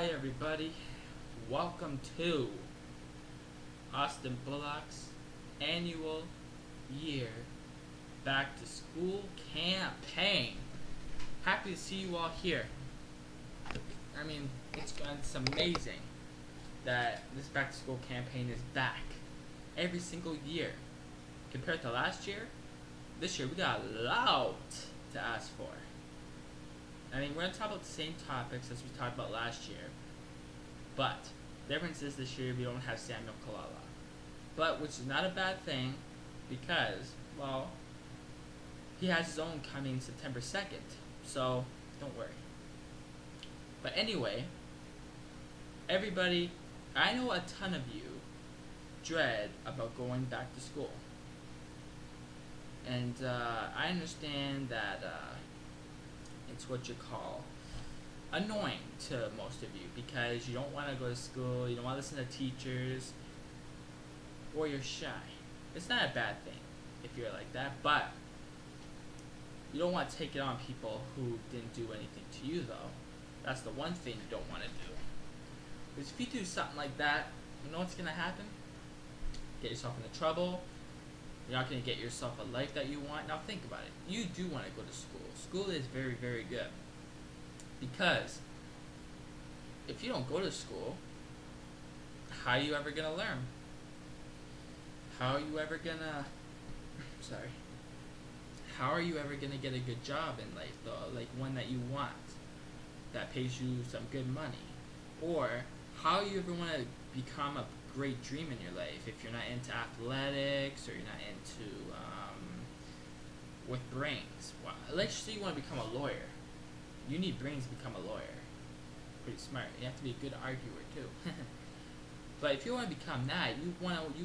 Hi everybody, welcome to Austin Bullocks annual year back to school campaign. Happy to see you all here. It's amazing that this back to school campaign is back every single year. Compared to last year, this year we got a lot to ask for. We're going to talk about the same topics as we talked about last year, but the difference is this year we don't have Samuel Kalala. But, which is not a bad thing, because, well, he has his own coming September 2nd, so don't worry. But anyway, everybody, I know a ton of you dread about going back to school. And I understand that it's what you call annoying to most of you because you don't want to go to school, you don't want to listen to teachers, or you're shy. It's not a bad thing if you're like that, but you don't want to take it on people who didn't do anything to you, though. That's the one thing you don't want to do. Because if you do something like that, you know what's going to happen? Get yourself into trouble. You're not going to get yourself a life that you want. Now think about it. You do want to go to school. School is very, very good. Because if you don't go to school, how are you ever going to learn? How are you ever going to... How are you ever going to get a good job in life, though? Like one that you want, that pays you some good money. Or how you ever want to become a great dream in your life if you're not into athletics or you're not into with brains. Well, let's say you want to become a lawyer. You need brains to become a lawyer. Pretty smart. You have to be a good arguer too. But if you want to become that, you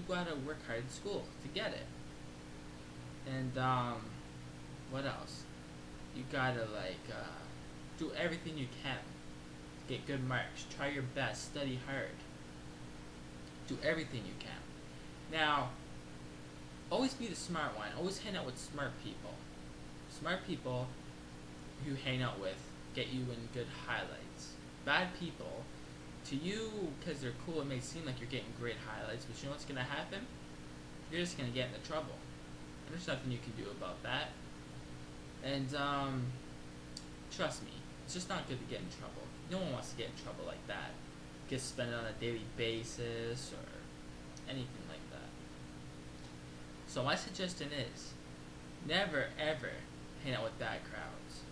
gotta work hard in school to get it. And what else? You gotta do everything you can. Get good marks. Try your best. Study hard. Do everything you can. Now, always be the smart one. Always hang out with smart people. Smart people who hang out with get you in good highlights. Bad people, to you, because they're cool, it may seem like you're getting great highlights, but you know what's going to happen? You're just going to get into trouble. And there's nothing you can do about that. And, trust me, it's just not good to get in trouble. No one wants to get in trouble like that. Get spent on a daily basis or anything like that. So my suggestion is never ever hang out with bad crowds,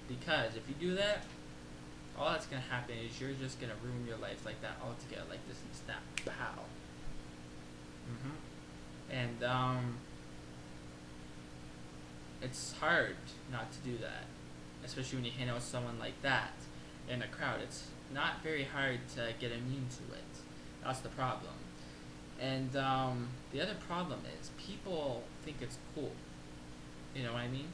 because if you do that, all that's gonna happen is you're just gonna ruin your life like that altogether, like this and snap, pow. And it's hard not to do that, especially when you hang out with someone like that in a crowd. It's not very hard to get immune to it. That's the problem. And the other problem is people think it's cool. You know what I mean?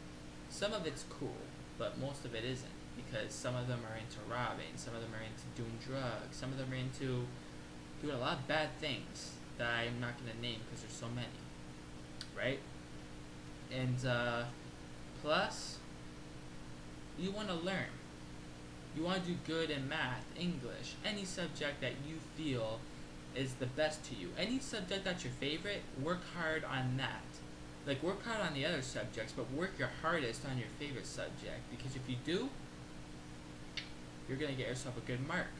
Some of it's cool, but most of it isn't, because some of them are into robbing, some of them are into doing drugs, some of them are into doing a lot of bad things that I'm not going to name because there's so many, right? And plus, you want to learn. You want to do good in math, English, any subject that you feel is the best to you. Any subject that's your favorite, work hard on that. Like, work hard on the other subjects, but work your hardest on your favorite subject. Because if you do, you're going to get yourself a good mark.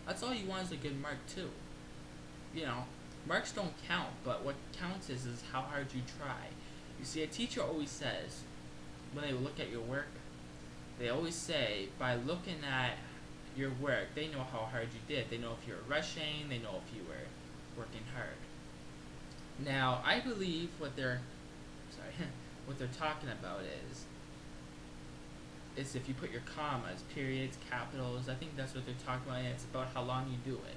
That's all you want is a good mark, too. You know, marks don't count, but what counts is how hard you try. You see, a teacher always says, when they look at your work, they always say, by looking at your work, they know how hard you did. They know if you were rushing. They know if you were working hard. Now, I believe what they're talking about is if you put your commas, periods, capitals, I think that's what they're talking about, and it's about how long you do it.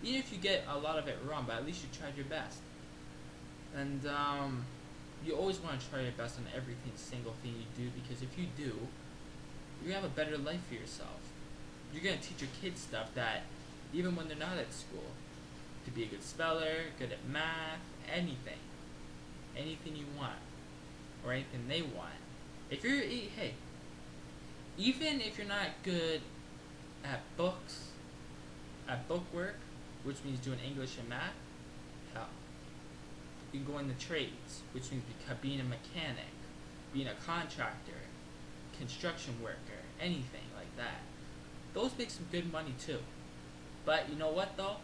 Even if you get a lot of it wrong, but at least you tried your best. And you always want to try your best on single thing you do, because if you do, you're going to have a better life for yourself. You're going to teach your kids stuff that, even when they're not at school, to be a good speller, good at math, anything you want, or anything they want. Even if you're not good at books, at bookwork, which means doing English and math, hell. You can go into trades, which means being a mechanic, being a contractor, construction worker, anything like that. Those make some good money too. But you know what though?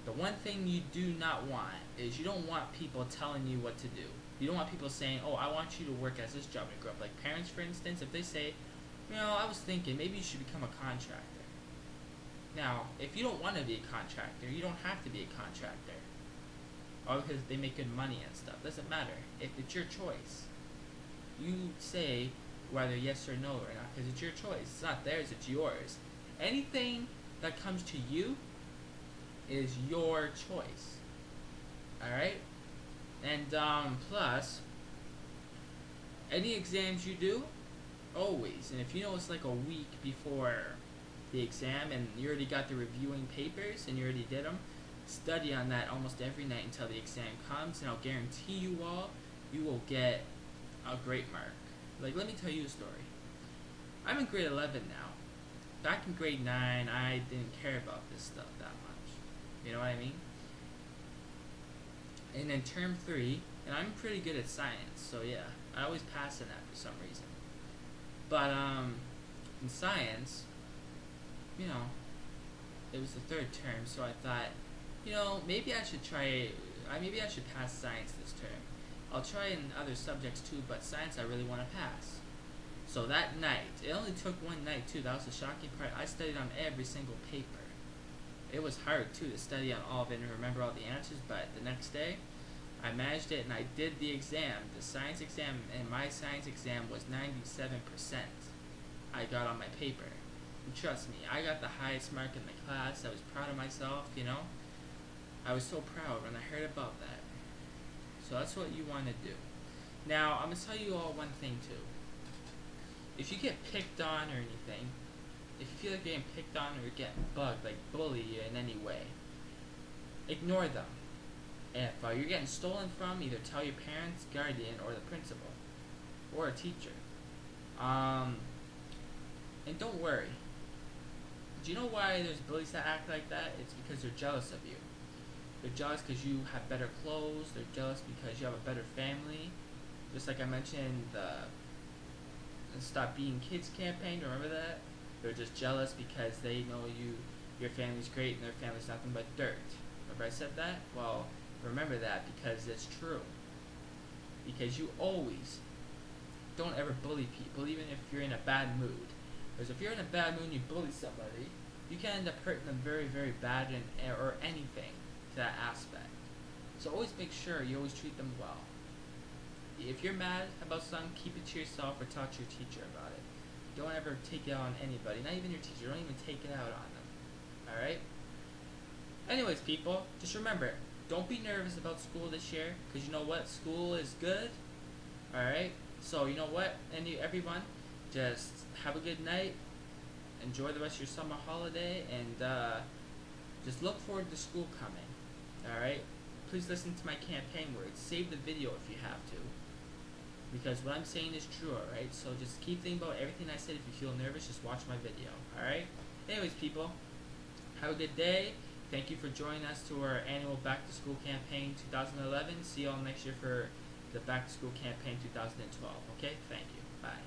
The one thing you do not want is you don't want people telling you what to do. You don't want people saying, oh, I want you to work as this job when you grow up. Like parents, for instance, if they say, I was thinking maybe you should become a contractor. Now, if you don't want to be a contractor, you don't have to be a contractor. Or because they make good money and stuff. Doesn't matter. If it's your choice, you say whether yes or no or not, because it's your choice. It's not theirs, it's yours. Anything that comes to you is your choice. Alright? And plus, any exams you do, always, and if you know it's like a week before the exam and you already got the reviewing papers and you already did them, study on that almost every night until the exam comes, and I'll guarantee you all, you will get a great mark. Like, let me tell you a story. I'm in grade 11 now. Back in grade 9, I didn't care about this stuff that much. You know what I mean? And in term 3, and I'm pretty good at science, so yeah, I always pass in that for some reason. But in science, it was the third term, so I thought, maybe I should maybe I should pass science this term. I'll try in other subjects too, but science I really want to pass. So that night, it only took one night too, that was the shocking part, I studied on every single paper. It was hard too to study on all of it and remember all the answers, but the next day, I managed it and I did the exam, the science exam, and my science exam was 97% I got on my paper. And trust me, I got the highest mark in the class. I was proud of myself, I was so proud when I heard about that. So that's what you want to do. Now, I'm going to tell you all one thing too. If you get picked on or anything, if you feel like you're getting picked on or you're getting bugged, like bully you in any way, ignore them. If you're getting stolen from, either tell your parents, guardian, or the principal, or a teacher. And don't worry. Do you know why there's bullies that act like that? It's because they're jealous of you. They're jealous because you have better clothes. They're jealous because you have a better family. Just like I mentioned, the Stop Being Kids campaign, remember that? They're just jealous because they know your family's great and their family's nothing but dirt. Remember I said that? Well, remember that because it's true. Because you always don't ever bully people, even if you're in a bad mood. Because if you're in a bad mood and you bully somebody, you can end up hurting them very, very bad or anything to that aspect. So always make sure you always treat them well. If you're mad about something, keep it to yourself or talk to your teacher about it. Don't ever take it out on anybody, not even your teacher. Don't even take it out on them. Alright? Anyways, people, just remember, don't be nervous about school this year, because you know what? School is good. Alright? So, you know what? Everyone, just have a good night. Enjoy the rest of your summer holiday, and just look forward to school coming. Alright? Please listen to my campaign words. Save the video if you have to. Because what I'm saying is true, alright? So just keep thinking about everything I said. If you feel nervous, just watch my video, alright? Anyways, people, have a good day. Thank you for joining us to our annual Back to School campaign 2011. See you all next year for the Back to School campaign 2012. Okay? Thank you. Bye.